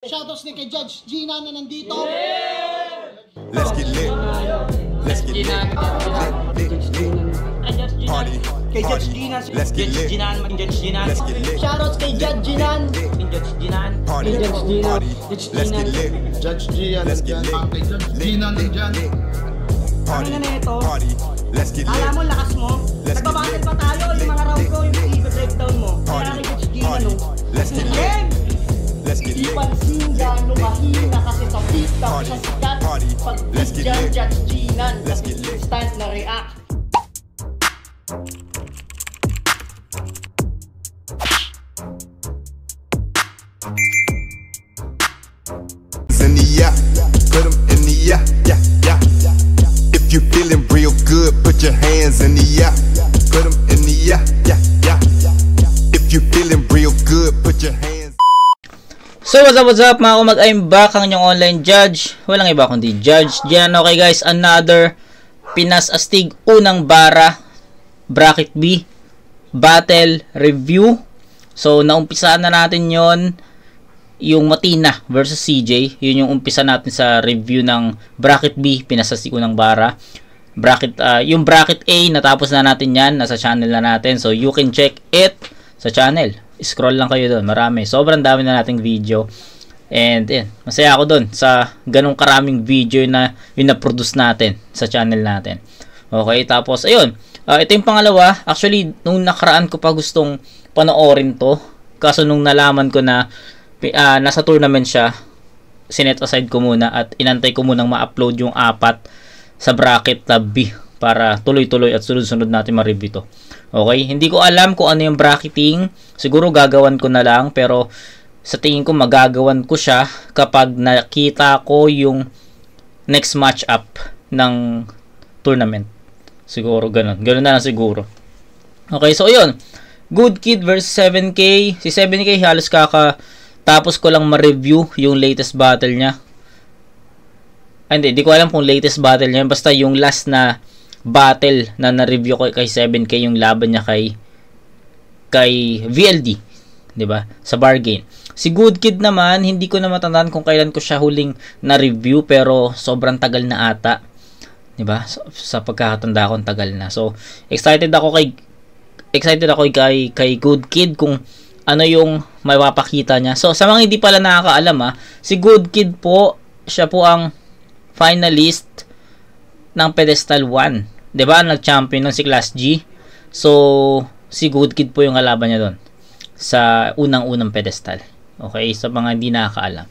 Shoutouts ni kay Judge Gina na nandito. Let's get lit. Let's get lit. Party. Kay Judge Gina. Let's get lit. Let's get lit. Shoutouts kay Judge Gina. Party. Party. Let's get lit. Judge Gian. Let's get lit. Kay Judge Gina nandyan. Party. Ano na ito? Party. Let's get lit. Alam mo, lakas mo. Let's get Nagbabattle lit. pa tayo. Yung mga round ko, yung i-breakdown mo. Party. Kaya kay Judge Gina, Party. no? Let's get lit. Game! Let's get Di lit. pansin gano'ng mahina kasi sa pista Party. siya sikat. Party. Pag Let's get dyan, lit. Judge Gina. Let's get lit. Instant na react. In the yeah, put 'em in the yeah, yeah, yeah. If you feeling real good, put your hands in the yeah, put 'em in the yeah, yeah, yeah. If you feeling real good, put your hands. So what's up mga kumag, I'm back, ang inyong online judge. Walang iba kundi Judge Gian. Okay guys, another Pinas Astig unang bara bracket B battle review. So naumpisaan na natin yon, yung Matina versus CJ. Yun yung umpisa natin sa review ng bracket B Pinas Astig unang bara bracket. Yung bracket A natapos na natin yan, nasa channel na natin, so you can check it sa channel. Scroll lang kayo doon, marami, sobrang dami na nating video, and masaya ako doon sa ganong karaming video na yung na-produce natin sa channel natin. Okay, tapos ayun, ito yung pangalawa. Actually nung nakaraan ko pa gustong panoorin to, kaso nung nalaman ko na nasa tournament siya, sinet aside ko muna at inantay ko munang ma-upload yung apat sa bracket tab B para tuloy-tuloy at sunod-sunod natin ma-review to. Okay, hindi ko alam kung ano yung bracketing. Siguro gagawan ko na lang, pero sa tingin ko magagawan ko siya kapag nakita ko yung next match up ng tournament. Siguro ganun. Ganun na lang siguro. Okay, so yun. Good Kid versus 7K. Si 7K halos tapos ko lang ma-review yung latest battle niya. Hindi ko alam kung latest battle niya. Basta yung last na battle na na-review ko kay 7K, yung laban niya kay VLD, 'di ba? Sa bargain. Si Good Kid naman, hindi ko na matandaan kung kailan ko siya huling na-review, pero sobrang tagal na ata, 'di ba? Sa pagkakatanda ko, tagal na. So, excited ako kay Good Kid kung ano yung mapapakita niya. So, sa mga hindi pala nakakaalam, si Good Kid po, siya po ang finalist ng Pedestal 1. 'Di ba? Nag-champion ng si Class G. So, si Good Kid po yung kalaban niya doon sa unang-unang pedestal. Okay, sa mga hindi nakakaalam.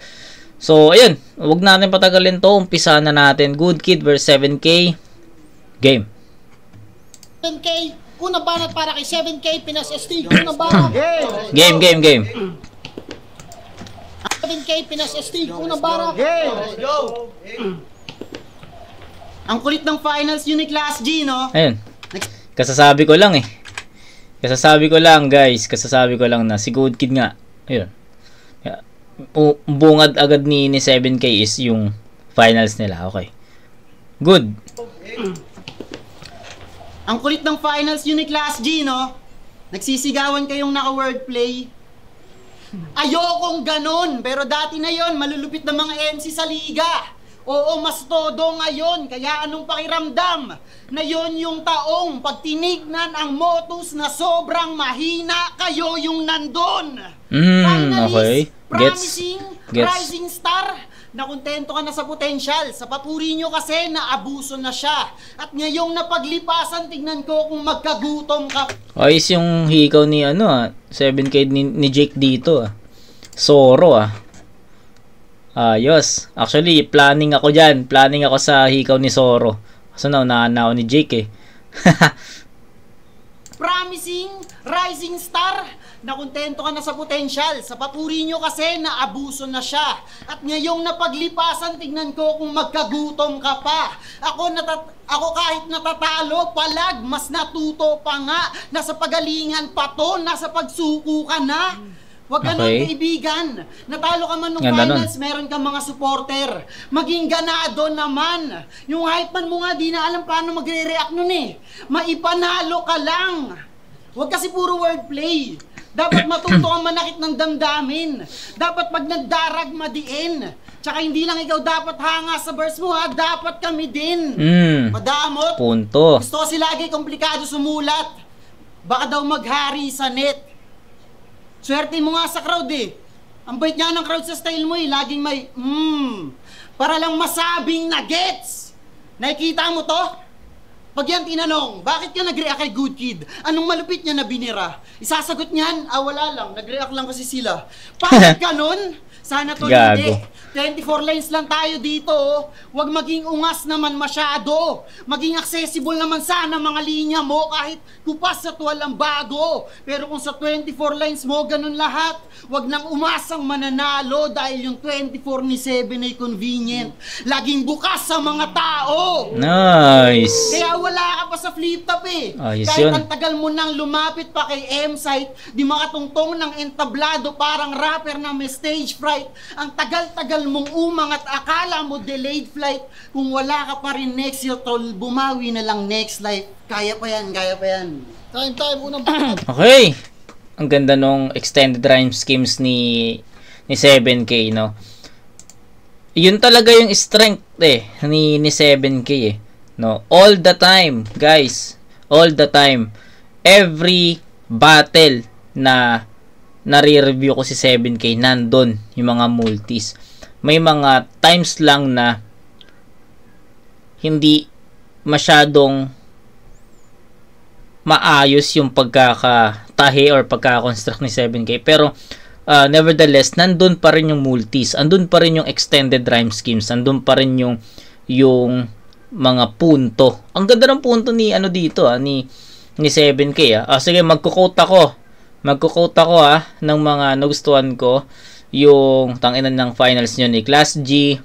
So, ayun, wag natin patagalin to. Umpisa na natin. Good Kid versus 7K. Game. 7K, unang banat para kay 7K, Pinas Astig, unang banat. Game. 7K, Pinas Astig, unang banat. Let's go! Ang kulit ng finals yun ni Class G, no? Ayun. Kasasabi ko lang guys. Kasasabi ko lang na si Good Kid nga. Ayun. Bungad agad ni 7K is yung finals nila. Okay. Good. Ang kulit ng finals yun ni Class G, no? Nagsisigawan kayong naka-wordplay. Ayokong ganon, pero dati na yon, malulupit na mga MC sa liga. Oo, mas todo ngayon, kaya anong pakiramdam na yon yung taong pag tinignan ang motus na sobrang mahina, kayo yung nandun. Okay. Promising, Gets. rising star, na kontento ka na sa potential. Sa papuri nyo kasi, naabuso na siya. At ngayong napaglipasan, tignan ko kung magkagutom ka. Ayos yung hikaw ni 7K ni Jake dito. Soro Ayos. Actually, planning ako dyan. Planning ako sa hikaw ni Soro. Kasi naunahan na ako ni Jake Promising, rising star, na kontento ka na sa potential. Sa papuri nyo kasi, naabuso na siya. At ngayong napaglipasan, tignan ko kung magkagutom ka pa. Ako kahit natatalo, palag, mas natuto pa nga. Nasa pagalingan pa to, nasa pagsuko ka na. Huwag ka nang kaibigan. Natalo ka man nung finals, meron kang mga supporter. Maging ganado naman. Yung hype man mo nga, di na alam paano magre-react nun Maipanalo ka lang. Huwag kasi puro wordplay. Dapat matuto kang manakit ng damdamin. Dapat pag nagdarag, madiin. Tsaka hindi lang ikaw dapat hanga sa verse mo ha, dapat kami din. Madamot. Punto. Gusto kasi lagi komplikado sumulat. Baka daw maghari sa net. Swerte mo nga sa crowd eh. Ang bait nga ng crowd sa style mo eh, laging may para lang masabing na gets. Nakikita mo to? Pag yan tinanong, bakit ka nag-react kay Good Kid? Anong malupit niya na binira? Isasagot niyan, wala lang, nag-react lang kasi sila. Bakit ganun? Sana to hindi. 24 lines lang tayo dito. Huwag maging ungas naman masyado. Maging accessible naman sana mga linya mo kahit kupas at walang bago. Pero kung sa 24 lines mo ganun lahat, huwag nang umasang mananalo dahil yung 24 ni 7 ay convenient. Laging bukas sa mga tao. Nice. Kaya wala ka pa sa flip top eh. Ayos Kahit yun. ang tagal mo nang lumapit pa kay M-Site, di makatungtong ng entablado parang rapper na may stage fright. Ang tagal-tagal mong umang at akala mo delayed flight. Kung wala ka pa rin next year, tol, bumawi na lang next life. Kaya pa yan, kaya pa yan. Time, unang banat. Okay. Ang ganda nung extended rhyme schemes ni 7K, no? Yun talaga yung strength ni 7K eh. No? All the time, guys. All the time. Every battle na nare-review ko si 7K, nandun yung mga multis. May mga times lang na hindi masyadong maayos yung pagkakatahi or pagkaka-construct ni 7K. Pero, nevertheless, nandun pa rin yung multis. Andun pa rin yung extended rhyme schemes. Andun pa rin yung mga punto. Ang ganda ng punto ni dito ni 7K. Sige, magko-quote ako ng mga nagustuhan ko. Yung tanginan ng finals nyo ni Class G.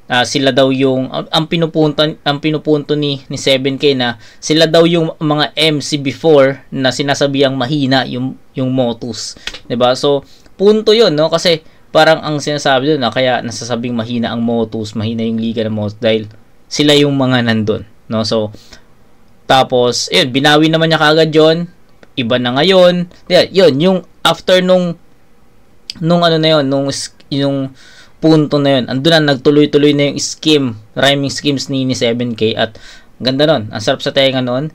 Sila daw yung ang pinupunto ni 7K na sila daw yung mga MC before na sinasabihang mahina yung Motus, 'di ba? So punto 'yon, no? Kasi parang ang sinasabi doon na kaya nasasabing mahina ang Motus, mahina yung liga ng Motus dahil sila yung mga nandun, no? So tapos binawi naman niya kaagad 'yon. Iba na ngayon. Yun, yung after nung yung punto na yun, andun na nagtuloy-tuloy na yung rhyming schemes ni 7K at ganda nun, ang sarap sa tenga nun.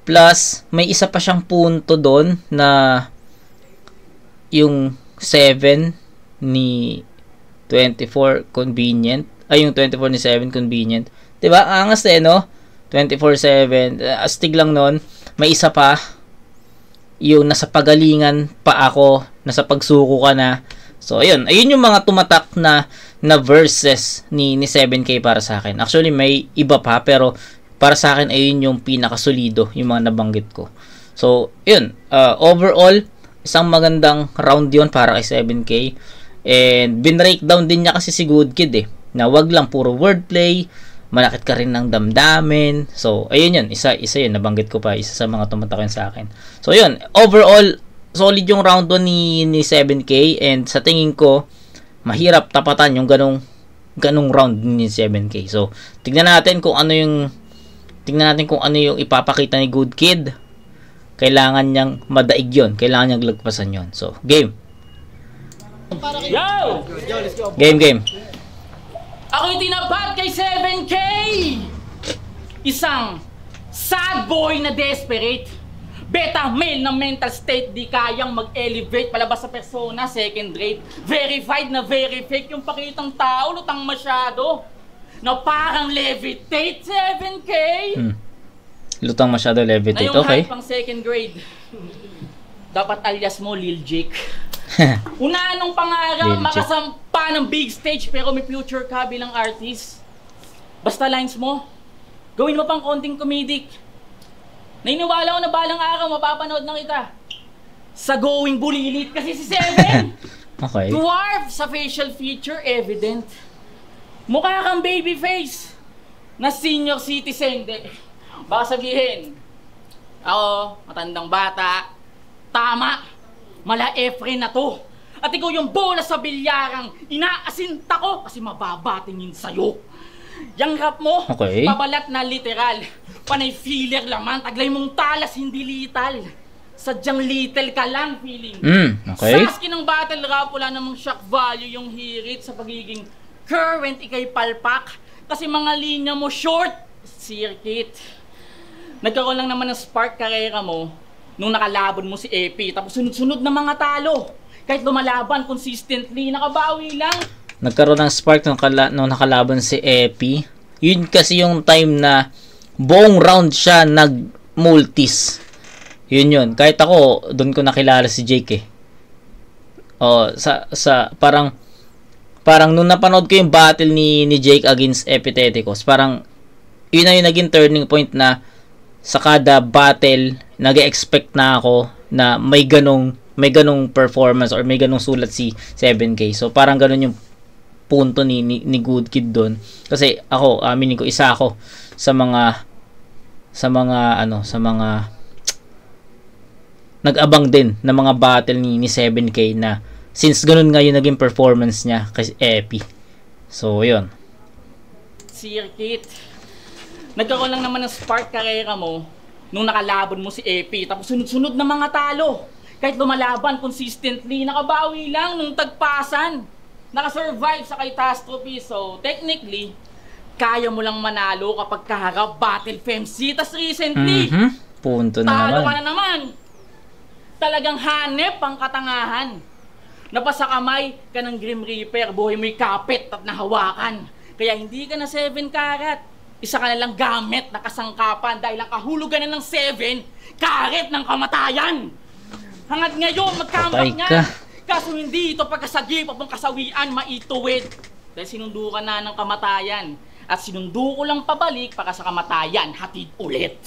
Plus, may isa pa siyang punto doon na yung 7 ni 24 convenient, yung 24 ni 7 convenient. Diba? Angas no? 24/7. Astig lang nun. May isa pa, yung nasa pagalingan pa ako, nasa pagsuko ka na. So, ayun yung mga tumatak na verses ni 7K para sa akin. Actually, may iba pa, pero para sa akin, ayun yung pinakasolido, yung mga nabanggit ko. So, yun. Overall, isang magandang round yun para kay 7K. And, binreakdown din niya kasi si Good Kid na wag lang puro wordplay, malakit ka rin ng damdamin. So, ayun yun. Isa yun. Nabanggit ko pa. Isa sa mga tumatak yun sa akin. So, yun. Overall, solid yung round 1 ni 7K and sa tingin ko mahirap tapatan yung ganong round ni 7K. So, tingnan natin kung ano yung ipapakita ni Good Kid. Kailangan niyang madaig yun. Kailangan niyang lagpasan yun. So, game. Yo! Game. Ako'y tinapad kay 7K! Isang sad boy na desperate. Beta male na mental state, di kayang mag-elevate palabas sa persona, second rate. Verified na very fake yung pakitang tao, lutang masyado. Na parang levitate, 7K. Lutang masyado levitate, na yung okay. hype pang second grade. Dapat alias mo, Lil Jake. Una nung pangarap, Lil Jake. makasampa ng big stage pero may future ka bilang artist. Basta lines mo, gawin mo pang konting comedic. Nainiwala ko na balang araw mapapanood na kita sa Going Bulilit kasi si 7 Okay. dwarf sa facial feature evident. Mukha kang baby face na senior citizen. Baka sabihin, ako, matandang bata, tama, mala Efren na to. At ikaw yung bola sa bilyarang inaasinta ko kasi mababatingin sa'yo. Yang rap mo, pabalat na literal. Panay filler laman, taglay mong talas, hindi lital. sadyang little ka lang feeling. Okay. Sa askin ng battle rap, wala namang shock value yung hirit sa pagiging current ikay palpak. Kasi mga linya mo short circuit. Nagkaroon lang naman ng spark karera mo nung nakalaban mo si Epi. Tapos sunod-sunod na mga talo. Kahit lumalaban consistently, nakabawi lang. Nagkaroon ng spark nung nakalaban si Epi. Yun kasi yung time na buong round siya nag-multis. Yun. Kahit ako, doon ko nakilala si Jake eh. Parang nung napanood ko yung battle ni Jake against Epiteticos, parang yun na yung naging turning point na sa kada battle, nag-expect na ako na may ganong performance or may ganong sulat si 7K. So parang ganon yung punto ni Good Kid doon. Kasi ako, aminin ko, isa ako sa mga nag-abang din ng mga battle ni 7K na since ganun nga yung naging performance niya kay Epi. So yun. Circuit. Nagkaroon lang naman ng spark karera mo nung nakalaban mo si Epi. Tapos sunod-sunod na mga talo. Kahit lumalaban consistently, nakabawi lang nung tagpasan. Nakasurvive sa catastrophe. So, technically, kaya mo lang manalo kapag kaharap battle FMC. Tapos recently, punto na talo naman. ka na naman. Talagang hanep ang katangahan. Napasa kamay ka ng Grim Reaper, buhay mo'y kapit at nahawakan. Kaya hindi ka na 7 karat. Isa ka na lang gamit na kasangkapan dahil ang kahulugan na ng 7 karat ng kamatayan. Hangad ngayon, magkambak niya. Kaso hindi ito pagkasagip o kasawian maituwid. Dahil sinundo ka na ng kamatayan. At sinundo ko lang pabalik para sa kamatayan, hatid ulit.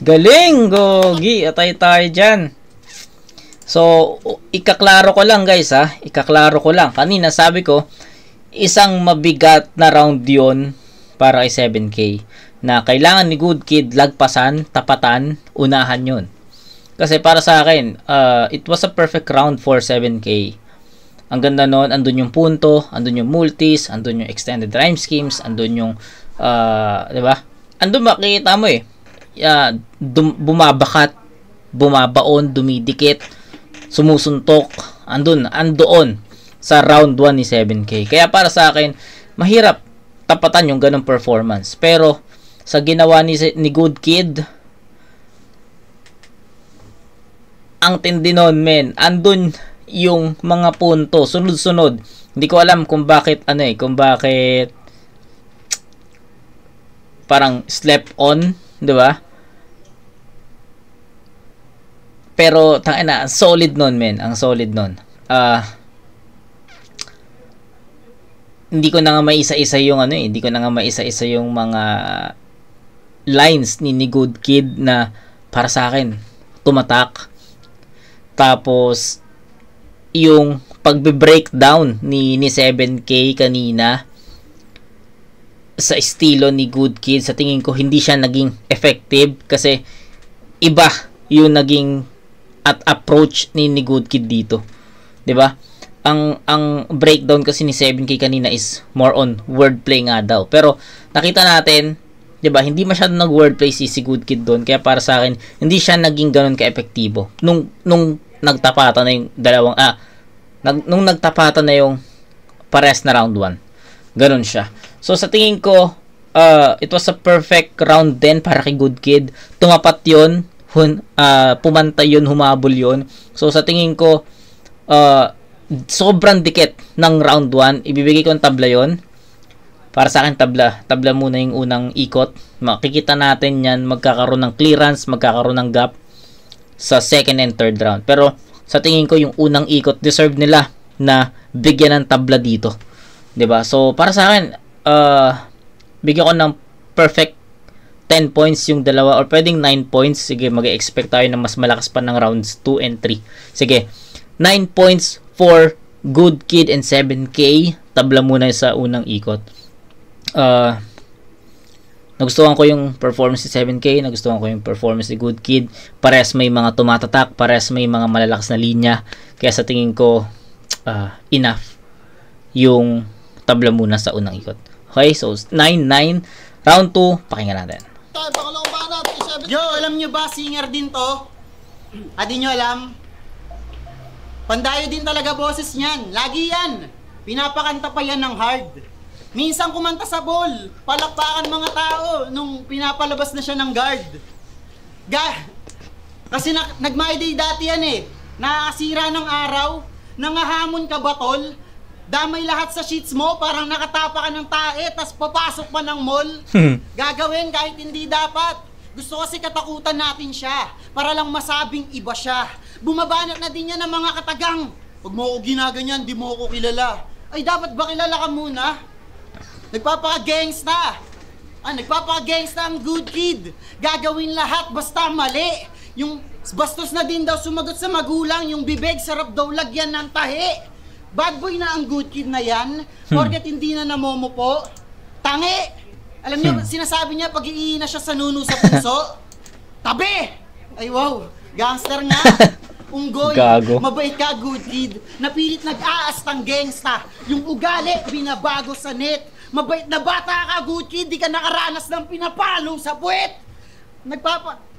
Galing, Gogi. Atay tayo dyan. So, ikaklaro ko lang guys ha. Ikaklaro ko lang. Kanina sabi ko, isang mabigat na round yon para kay 7K. Na kailangan ni Good Kid lagpasan, tapatan, unahan yon. Kasi para sa akin, it was a perfect round for 7K. Ang ganda nun, andun yung punto, andun yung multis, andun yung extended rhyme schemes, andun yung, diba? Andun makikita mo eh, bumabakat, bumabaon, dumidikit, sumusuntok, andoon sa round 1 ni 7K. Kaya para sa akin, mahirap tapatan yung ganong performance. Pero, sa ginawa ni Good Kid, ang tindi nun, men. Andun yung mga punto, sunod-sunod. Hindi ko alam kung bakit, kung bakit parang slept on, di ba? Pero, tangina, ang solid nun, men. Ang solid nun. Hindi ko na nga maisa-isa yung hindi ko na nga maisa-isa yung mga lines ni Good Kid na para sa akin, tumatak. Tapos, yung pagbe-breakdown ni 7K kanina sa estilo ni Good Kid, sa tingin ko, hindi siya naging effective kasi iba yung naging at approach ni Good Kid dito. 'Di ba? Ang breakdown kasi ni 7K kanina is more on wordplay nga daw. Pero, nakita natin, 'di ba, hindi masyadong nag-wordplay si Good Kid doon. Kaya para sa akin, hindi siya naging ganoon ka-epektibo. Nung nagtapatan na yung nung nagtapatan na yung pares na round 1. Ganon siya. So, sa tingin ko, it was a perfect round din para kay Good Kid. Tumapat yun, pumantay yun, humabol yun. So, sa tingin ko, sobrang dikit ng round 1. Ibibigay ko ang tabla yun. Para sa akin, tabla muna yung unang ikot. Makikita natin yan, magkakaroon ng clearance, magkakaroon ng gap sa second and third round. Pero sa tingin ko yung unang ikot deserve nila na bigyan ng tabla dito. 'Di ba? So para sa akin, bigyan ko ng perfect 10 points yung dalawa or pwedeng 9 points. Sige, mag-expect tayo na mas malakas pa ng rounds 2 and 3. Sige. 9 points for Good Kid and 7K. Tabla muna sa unang ikot. Nagustuhan ko yung performance ni 7K, nagustuhan ko yung performance ni Good Kid. Parehas may mga tumatatak, parehas may mga malalakas na linya. Kaya sa tingin ko, enough yung tabla muna sa unang ikot. Okay, so 9-9. Round 2, pakinggan natin. Tayo, pangalawang banat kay 7K. Yo, alam nyo ba, singer din to? Di nyo alam? Pandayo din talaga boses niyan. Lagi yan. Pinapakanta pa yan ng hard. Minsan kumanta sa ball. Palakpakan mga tao nung pinapalabas na siya ng guard. Kasi nag-my day dati yan eh. Nakakasira ng araw. Nangahamon ka ba tol? Damay lahat sa sheets mo, parang nakatapa ka ng tae, tas papasok pa ng mall. Gagawin kahit hindi dapat. Gusto kasi katakutan natin siya, para lang masabing iba siya. Bumabanat na din niya ng mga katagang. Pag mo ako ginaganyan, di mo ako kilala. Ay, dapat ba kilala ka muna? Nagpapaka-gangsta. Nagpapaka-gangsta ang good kid. Gagawin lahat basta mali. Yung bastos na din daw sumagot sa magulang, yung bibig sarap daw lagyan ng tahi. Bad boy na ang good kid na yan, porket hindi na namomo po. Tangi! Alam niyo, sinasabi niya pag iina siya sa nuno sa puso. Tabi! Ay wow, gangster nga. Unggoy, Gago. mabait ka good kid. Napilit nag-aastang gangsta. Yung ugali, binabago sa net. Mabait na bata ka good kid, di ka nakaranas ng pinapalo sa puwet.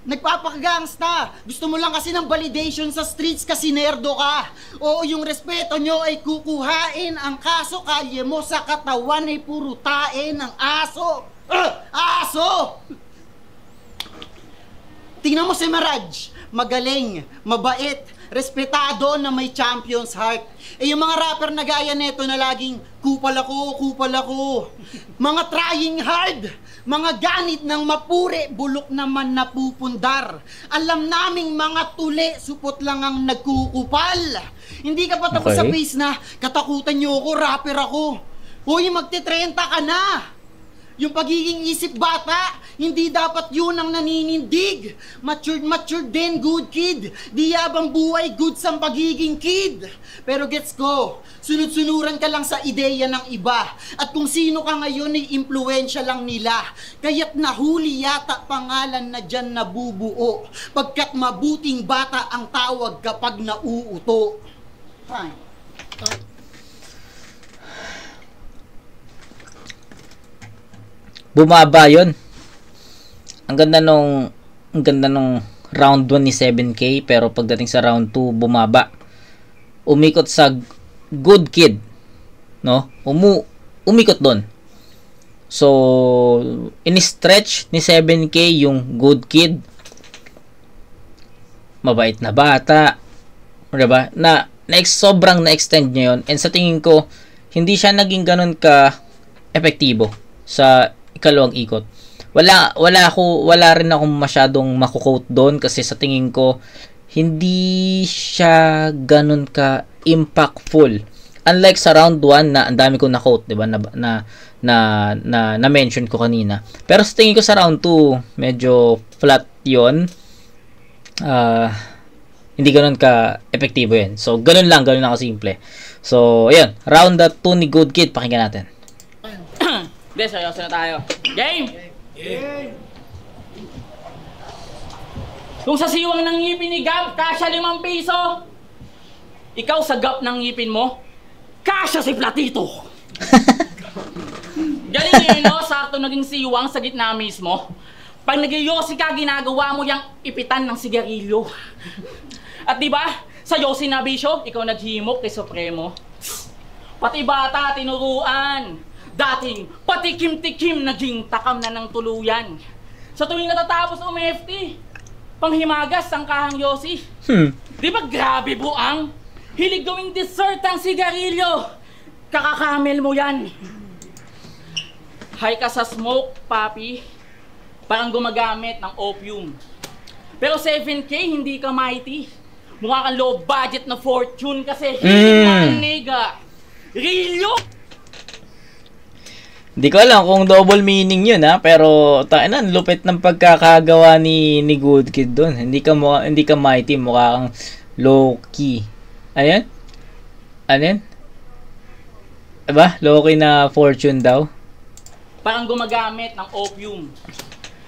Nagpapakagangsta. Gusto mo lang kasi ng validation sa streets kasi nerdo ka. Oo, yung respeto nyo ay kukuhain. Ang kaso kalye mo sa katawan ay puro tae ng aso. Aso! Tingnan mo si Maraj. Magaling, mabait, respetado na may champion's heart. Yung mga rapper na gaya neto na laging kupal ako. Mga trying hard, mga ganit ng mapuri, bulok naman napupundar. Alam naming mga tuli, supot lang ang nagkukupal. Hindi ka pa tapos sa face na katakutan niyo ako, rapper ako. Hoy, magte-30 ka na. Yung pagiging isip bata, hindi dapat yun ang naninindig. Matured din, good kid. Di yabang buhay, good sa pagiging kid. Pero gets ko, sunod-sunuran ka lang sa ideya ng iba. At kung sino ka ngayon ay impluensya lang nila. Kaya't nahuli yata pangalan na dyan nabubuo. Pagkat mabuting bata ang tawag kapag nauuto. Fine. Bumaba yun. Ang ganda nung round 1 ni 7K, pero pagdating sa round 2 bumaba. Umikot sa good kid, no? Umikot doon. So in-stretch ni 7K yung good kid. Mabait na bata. 'Di ba? Sobrang na-extend niya yun. And sa tingin ko, hindi siya naging ganun ka epektibo sa ikalawang ikot. Wala rin akong masyadong makukote doon kasi sa tingin ko hindi siya ganun ka impactful. Unlike sa round 1 na ang dami ko na-quote, 'di ba? Na mention ko kanina. Pero sa tingin ko sa round 2, medyo flat 'yon. Hindi ganun ka epektibo 'yan. So ganun lang kasimple. So ayun, round 2 ni Good Kid, pakinggan natin. Hindi, seryoso na tayo. Game! Kung sa siwang ng ngipin ni Gab, kasya 5 piso. Ikaw sa gap ng ngipin mo, kasya si Platito. Galing yun, no? Sakto naging siwang sa gitna mismo. Pag nag-yosi ka, ginagawa mo yung ipitan ng sigarilyo. At diba, sa yosi na bisyo, ikaw naghimok kay Supremo. Pati bata, tinuruan. Dating patikim-tikim naging takam na ng tuluyan. Sa tuwing natatapos ang MFT, panghimagas ang kahang yosi. Di ba grabe buang? Hilig gawing dessert ang sigarilyo. Kakakamel mo yan. High ka sa smoke, papi. Parang gumagamit ng opium. Pero 7K, hindi ka mighty. Mukha kang low budget na fortune kasi hilig na ang nigga. Rilyo! Hindi ko alam kung double meaning yun ha, pero ta'inan, lupit ng pagkakagawa ni Good Kid doon. Hindi ka mighty, mukha kang low key. Ayan? Diba? Low key na fortune daw. Parang gumagamit ng opium.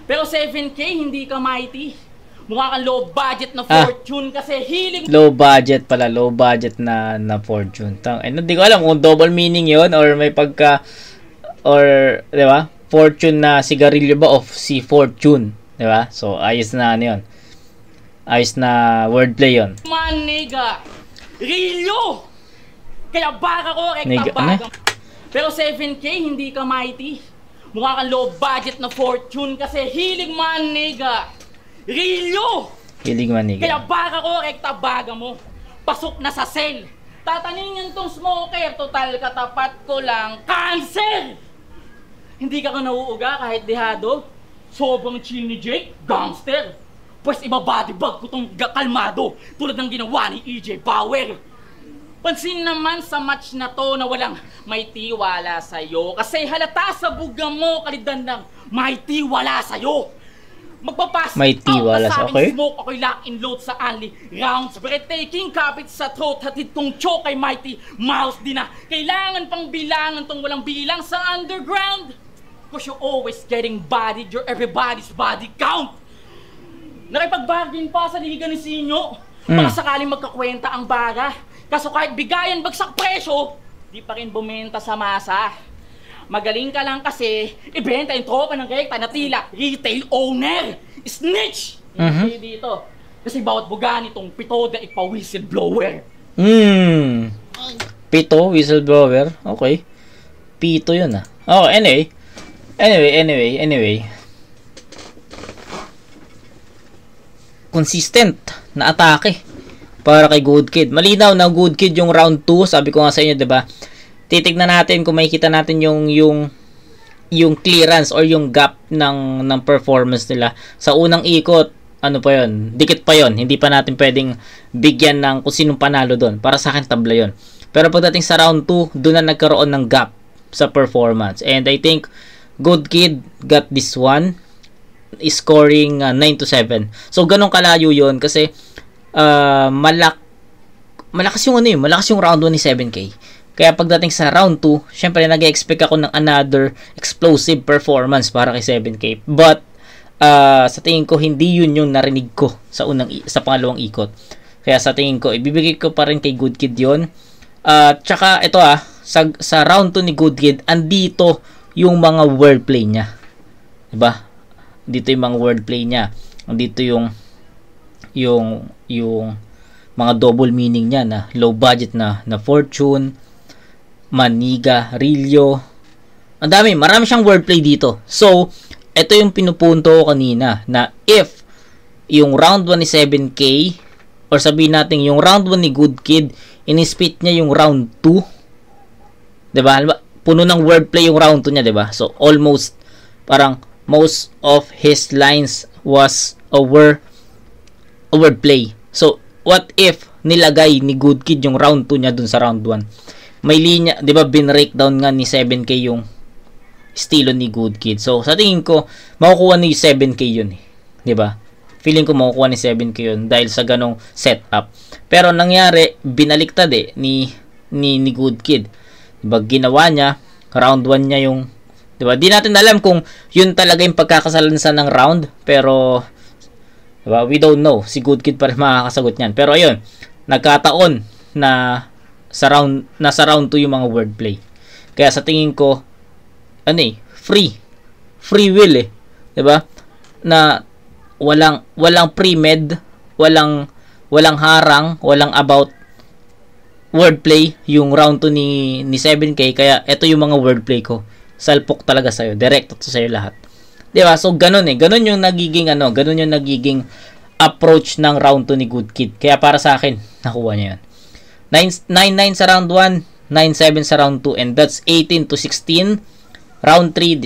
Pero 7K, hindi ka mighty. Mukha kang low budget na fortune kasi hiling... Low budget na fortune. Hindi ko alam kung double meaning yun or may pagka... Or, di ba? Fortune na sigarilyo ba of si Fortune, di ba? So, ayos na ano yun. Ayos na wordplay yon. Man, nigga. Rilyo! Kaya baka ko, Nigga, rekta baga. Pero 7K, hindi ka mighty. Mukha kang low budget na fortune kasi hilig man, nigga. Rilyo! Hilig man Kaya nigga. baka ko, rekta baga mo. Pasok na sa cell. Tataningin tong smoker, total katapat ko lang. Cancer! Hindi ka nauuga kahit dehado. Sobrang chill ni Jake, gangster. Pwes ibabadibag ko tong kalmado tulad ng ginawa ni EJ Power. Pansin naman sa match na to na walang may tiwala sa'yo. Kasi halata sa buga mo kalidan ng may tiwala sa'yo. Magpapas May tiwala sa okay? smoke, ako'y lock and load sa only rounds. Breathtaking kapit sa throat, hatid kong choke kay Mighty Mouse din na kailangan pang bilangan tong walang bilang sa underground. Cause you're always getting bodied, you're everybody's body count. Nakipag-bargain pa sa liga ni Sinyo. Baka sakaling magkakwenta ang baga. Kaso kahit bigayan bagsak presyo, di pa rin bumenta sa masa. Magaling ka lang kasi ibenta yung tropa ng rekta na tila retail owner. Snitch! Hindi dito. Kasi bawat buga nitong pito na ipa-whistleblower. Pito, whistleblower. Okay. Pito yun ah. Oh, anyway. Consistent na atake para kay Good Kid. Malinaw na Good Kid yung round 2. Sabi ko nga sa inyo, 'di ba? Titignan natin kung makikita natin yung clearance or yung gap ng performance nila sa unang ikot. Ano pa 'yon? Dikit pa 'yon. Hindi pa natin pwedeng bigyan ng kung sinong panalo doon. Para sa akin tabla 'yon. Pero pagdating sa round 2, doon na nagkaroon ng gap sa performance. And I think Good Kid got this one, scoring 9-7. So ganun kalayo 'yon kasi malakas yung malakas yung round 1 ni 7K. Kaya pagdating sa round 2, syempre nag-expect ako ng another explosive performance para kay 7K. But sa tingin ko hindi yun yung narinig ko sa pangalawang ikot. Kaya sa tingin ko ibibigay ko pa rin kay Good Kid 'yon. Tsaka ito sa round 2 ni Good Kid, andito yung mga wordplay niya. 'Di ba? Dito yung mga wordplay niya. Dito yung mga double meaning niya na low budget na fortune, maniga, rilyo. Ang dami, marami siyang wordplay dito. So, ito yung pinupunto ko kanina na if yung round 1 ni 7K or sabihin natin yung round 1 ni Good Kid, in-split niya yung round 2. 'Di ba? Puno ng wordplay yung round 2 niya, 'di ba? So, almost parang most of his lines was a wordplay. So, what if nilagay ni Good Kid yung round 2 niya dun sa round 1? May linya, 'di ba, bin-breakdown nga ni 7K yung estilo ni Good Kid. So, sa tingin ko, makukuha ni 7K yun eh. 'Di ba? Feeling ko makukuha ni 7K yun dahil sa ganong setup. Pero nangyari, binaliktad ni Good Kid. 'Di ba? Ginawa niya round 1 niya yung, 'di ba? Di natin alam kung yun talaga yung pagkakasalansan ng round, pero 'di ba? We don't know. Si Good Kid pa rin makakasagot niyan. Pero ayun, nagkataon na nasa round 2 yung mga wordplay. Kaya sa tingin ko free will 'di ba? Na walang pre-med, walang harang, walang about wordplay yung round 2 ni 7K. Kaya ito yung mga wordplay ko. Salpok talaga sa'yo. Direkto to sa'yo lahat. Diba? So, ganun Ganun yung nagiging approach ng round 2 ni Good Kid. Kaya para sa akin, nakuha niya yun. 9-9 sa round 1, 9-7 sa round 2, and that's 18-16. Round 3,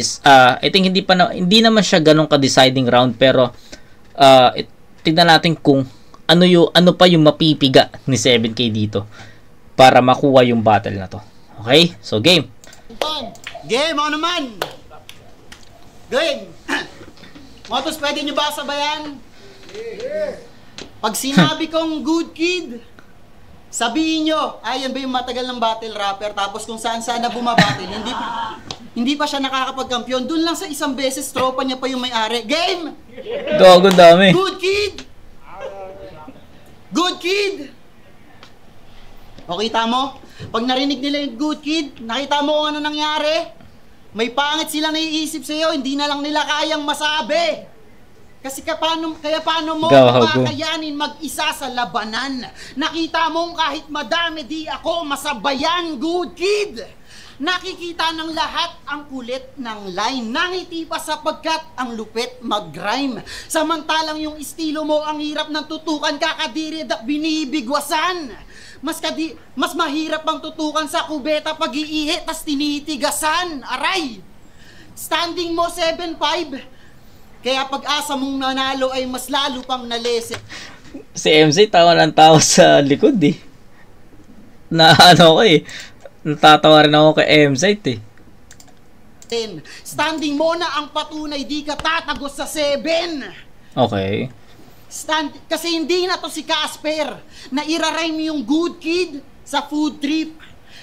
I think hindi naman siya ganun ka-deciding round, pero tignan natin kung ano pa yung mapipiga ni 7K dito para makuha yung battle na to. Okay? So, game. Game, ano naman? Game. Motos, pwede nyo ba sabayan? Pag sinabi kong Good Kid, sabihin nyo, yan ba yung matagal ng battle rapper, tapos kung saan na bumabattle, hindi pa siya nakakapagkampiyon, dun lang sa isang beses, tropa niya pa yung may-ari. Game! Gago, dami. Good Kid! Good Kid! O, kita mo? Pag narinig nila yung Good Kid, nakita mo kung ano nangyari? May pangit silang naiisip sa'yo, hindi na lang nila kayang masabi. Kasi kaya paano mo Go, go. kakayanin mag-isa sa labanan? Nakita mong kahit madami di ako masabayan, good kid. Nakikita ng lahat ang kulit ng line. Nangiti pa sapagkat ang lupit mag-rhyme. Samantalang yung estilo mo ang hirap ng tutukan, kakadirid at binibigwasan. Mas mahirap bang tutukan sa kubeta pag-iihi tas tinitigasan. Aray! Standing mo 7'5". Kaya pag-asa mong nanalo ay mas lalo pang nalese. Si MC tawa ng tawa sa likod eh. Na ano ko eh. Natatawa rin ako kay MC eh. Standing mo na ang patunay di ka tatagos sa 7. Okay. Kasi hindi na to si Casper na irarhyme yung good kid sa food trip.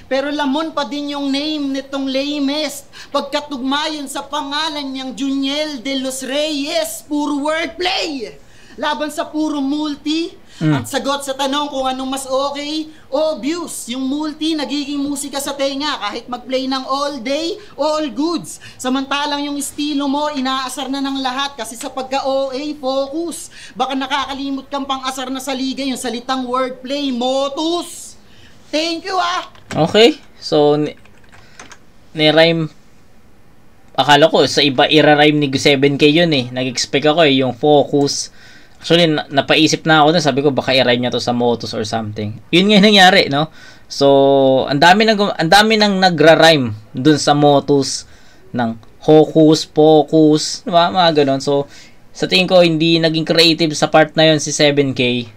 Pero lamon pa din yung name nitong lamest pagkatugmayon sa pangalan niyang Juniel de los Reyes. Puro wordplay laban sa puro multi. At sagot sa tanong kung anong mas okay, obvious, yung multi nagiging musika sa tenga kahit mag-play ng all day, all goods. Samantalang yung estilo mo inaasar na ng lahat kasi sa pagka-OA focus. Baka nakakalimot kang pang-asar na sa liga yung salitang wordplay, motus. Thank you Okay. So, ni-rhyme. Akala ko, sa iba ira-rhyme ni 7K yun eh. Nag-expect ako eh, yung focus. Actually, napaisip na ako na, sabi ko baka i-rhyme niya to sa motos or something. Yun nga yung nangyari, no? So, ang dami nang nagra-rhyme dun sa motos ng hocus, focus, diba? Mga ganon. So, sa tingin ko, hindi naging creative sa part na yun si 7K.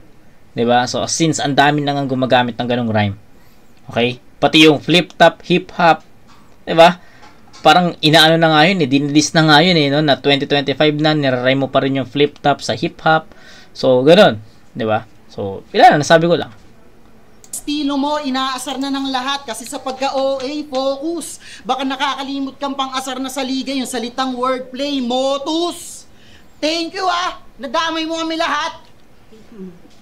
Diba? So, since ang dami nang gumagamit ng ganong rhyme. Okay? Pati yung flip-top, hip-hop, diba? Parang inaano na nga yun eh, dinilist na nga yun eh, no? Na 2025 na, nirarhyme mo pa rin yung flip-top sa hip-hop. So, gano'n, diba? So, ilan na, nasabi ko lang. Estilo mo, inaasar na ng lahat kasi sa pagka-OA, focus. Baka nakakalimot kang pang-asar na sa liga yung salitang wordplay, motus. Thank you nadamay mo kami lahat.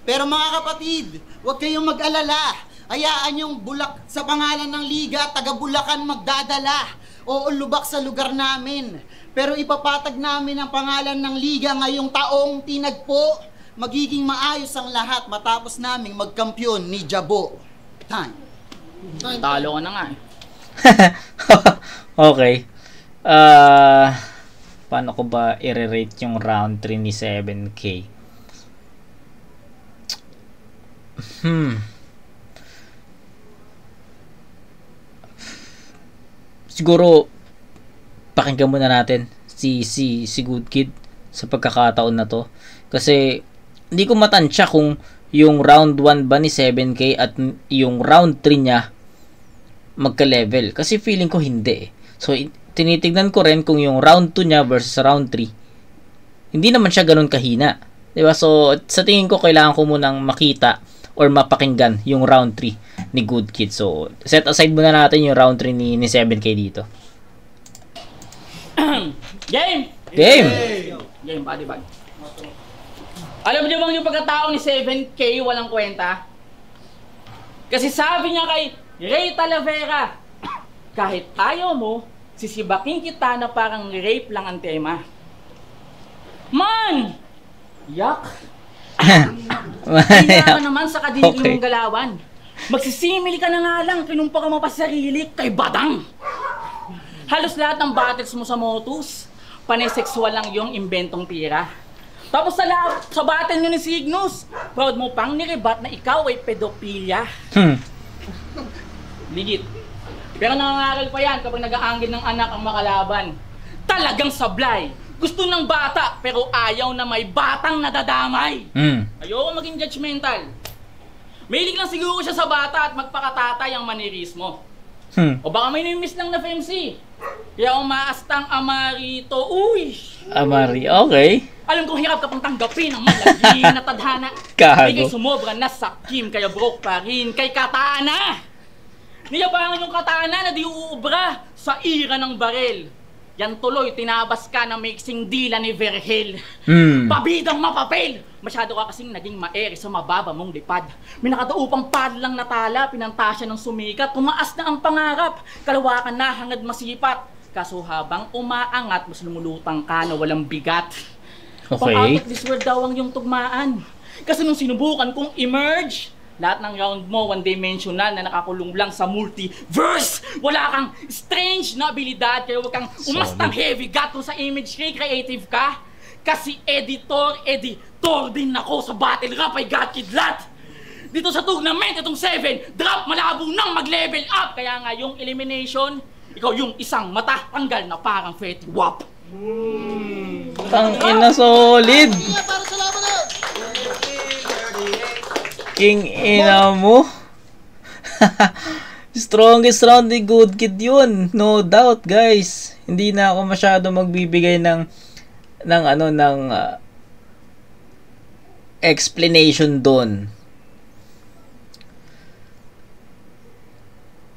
Pero mga kapatid, huwag kayong mag-alala. Hayaan yung bulak sa pangalan ng liga, taga-Bulacan magdadala. O lubak sa lugar namin. Pero ipapatag namin ang pangalan ng liga ngayong taong tinagpo. Magiging maayos ang lahat matapos naming magkampiyon ni Jabo. Time. Talo ka na nga eh. Okay. Paano ko ba i-rate yung round 3 ni 7K? Siguro pakinggan muna natin si Good Kid sa pagkakataon na to kasi hindi ko matansya kung yung round 1 ba ni 7K at yung round 3 niya magka-level kasi feeling ko hindi so tinitignan ko rin kung yung round 2 niya versus round 3 hindi naman siya ganun kahina, diba? So sa tingin ko kailangan ko munang makita or mapakinggan yung round 3 ni Good Kid. So, set aside muna natin yung round 3 ni 7K dito. Game! Game! Game, body bag. Alam niyo bang yung pagkatao ni 7K walang kwenta? Kasi sabi niya kay Ray Talavera, kahit ayaw mo, sisibaking kita na parang rape lang ang tema. Man! Yak! Kaya ka naman sa kadiri mong galawan. Magsisimili ka na nga lang, kinumpara mo pa sarili kay Badang. Halos lahat ng battles mo sa motos, panay-sexual lang yung imbentong tira. Tapos sa battle nyo ni Cygnus, proud mo pang niribat na ikaw ay pedophilia. Ligit. Pero nangangaral pa yan kapag nag-aangkin ng anak ang makalaban. Talagang sablay. Gusto ng bata pero ayaw na may batang nadadamay. Ayoko maging judgmental. Mahilig lang siguro siya sa bata at magpakatatay ang manirismo. O baka may nimiss lang na FMC. Kaya umaastang Amarito. Uy! Amari, okay. Alam kong hirap ka pang tanggapin ang malaging na tadhana. Kago. Kay sumobra na sa Kim kaya broke pa rin kay Katana. Niyabangan yung Katana na di uubra sa ira ng barel. Yan tuloy, tinabas ka na mixing dila ni Vergel. Pabidang mapapel! Masyado ka kasing naging maeri sa mababa mong lipad. May nakadaupang pad lang natala, pinantasya ng sumikat. Tumaas na ang pangarap, kalawakan na hangad masipat. Kaso habang umaangat, mas lumulutang ka na walang bigat. Okay. Pang out of this world daw ang yung tugmaan. Kasi nung sinubukan kong emerge, lahat ng round mo, one-dimensional na nakakulong lang sa multiverse. Wala kang strange na abilidad, kaya huwag kang umastang heavy gut kung sa image creative ka. Kasi editor din ako sa battle rap ay God Kidlat. Dito sa tournament, itong 7, drop malabo nang mag-level up. Kaya nga yung elimination, ikaw yung isang mata tanggal na parang Fetty Wap. Tang ina, solid. Kaya para sa laban na yun. King ina mo. Strongest round ni Good Kid yun. No doubt, guys. Hindi na ako masyado magbibigay ng explanation doon.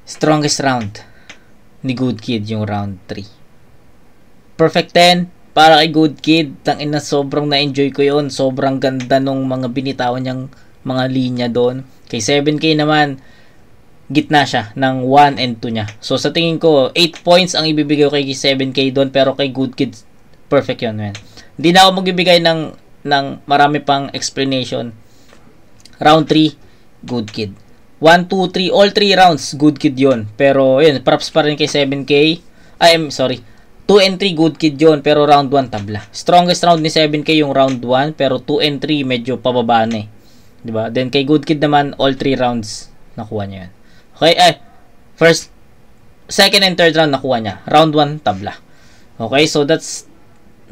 Strongest round ni Good Kid yung round 3. Perfect 10 para kay Good Kid. Tangina, sobrang na-enjoy ko yun. Sobrang ganda nung mga binitawan niyang mga linya doon. Kay 7K naman, gitna siya ng 1 and 2 niya. So sa tingin ko, 8 points ang ibibigay ko kay 7K doon, pero kay Good Kid, perfect yun, man. Hindi na ako magbibigay ng marami pang explanation. Round 3, Good Kid. 1, 2, 3, all 3 rounds, Good Kid yun. Pero yun, props pa rin kay 7K. I'm sorry. 2 and 3, Good Kid yun, pero round 1, tabla. Strongest round ni 7K yung round 1, pero 2 and 3, medyo pababa na eh. Diba? Then kay Good Kid naman, all 3 rounds, nakuha niya yun. Okay, first, second and third round, nakuha niya. Round 1, tabla. Okay, so that's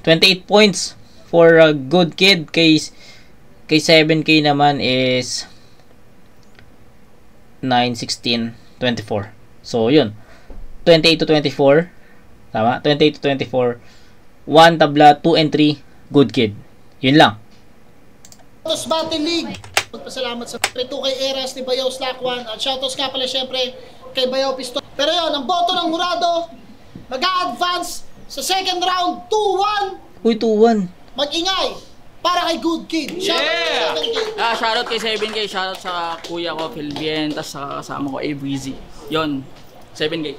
28 points for a Good Kid. Kay 7K naman is 9, 16, 24. So, yun. 28 to 24. Tama? 28 to 24. 1 tabla, 2 and 3, Good Kid. Yun lang. Shoutouts Battle League. Magpasalamat sa 2 kay Eras ni Bayaw Slack 1. At shoutouts nga pala syempre kay Bayaw Pistol. Pero yun, ang boto ng Murado, mag-a-advance sa second round, 2-1. Uy, 2-1. Mag-ingay para kay Good Kid. Shoutout kay 7K. Shoutout kay 7K, shoutout sa kuya ko, Phil Bien, tas sa kasama ko, A-Breezy. Yon, 7K.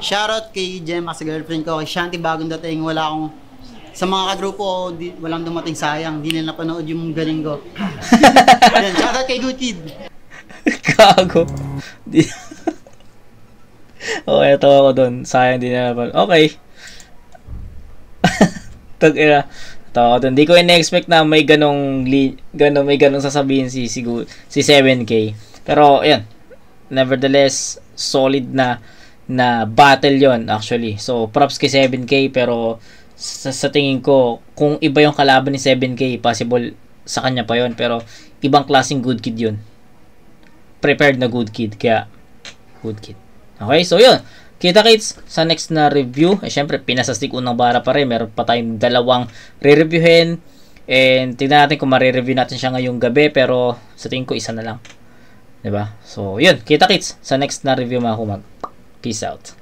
Shoutout kay Gemma sa girlfriend ko, kay Shanti bagong dating, wala akong sa mga kagrupo ko, walang dumating, sayang, di nila napanood yung galing ko. Yan, shoutout kay Good Kid. Gago. Okay, tawa ko doon. Sayang din na. Okay. Tag-ina. Tawa ko doon. Di ko ina-expect na may ganong sasabihin si 7K. Pero, ayan. Nevertheless, solid na battle yon actually. So, props kay 7K, pero sa tingin ko, kung iba yung kalaban ni 7K, possible sa kanya pa yon, pero ibang klaseng Good Kid yun. Prepared na Good Kid, kaya Good Kid. Okay, so yun. Kita-kits sa next na review. Syempre, pinasastig unang bara pa rin. Meron pa tayong dalawang re-reviewin. And tignan natin kung mare-review natin siya ngayong gabi. Pero sa tingin ko, isa na lang. Diba? So, yun. Kita-kits sa next na review mga kumag. Peace out.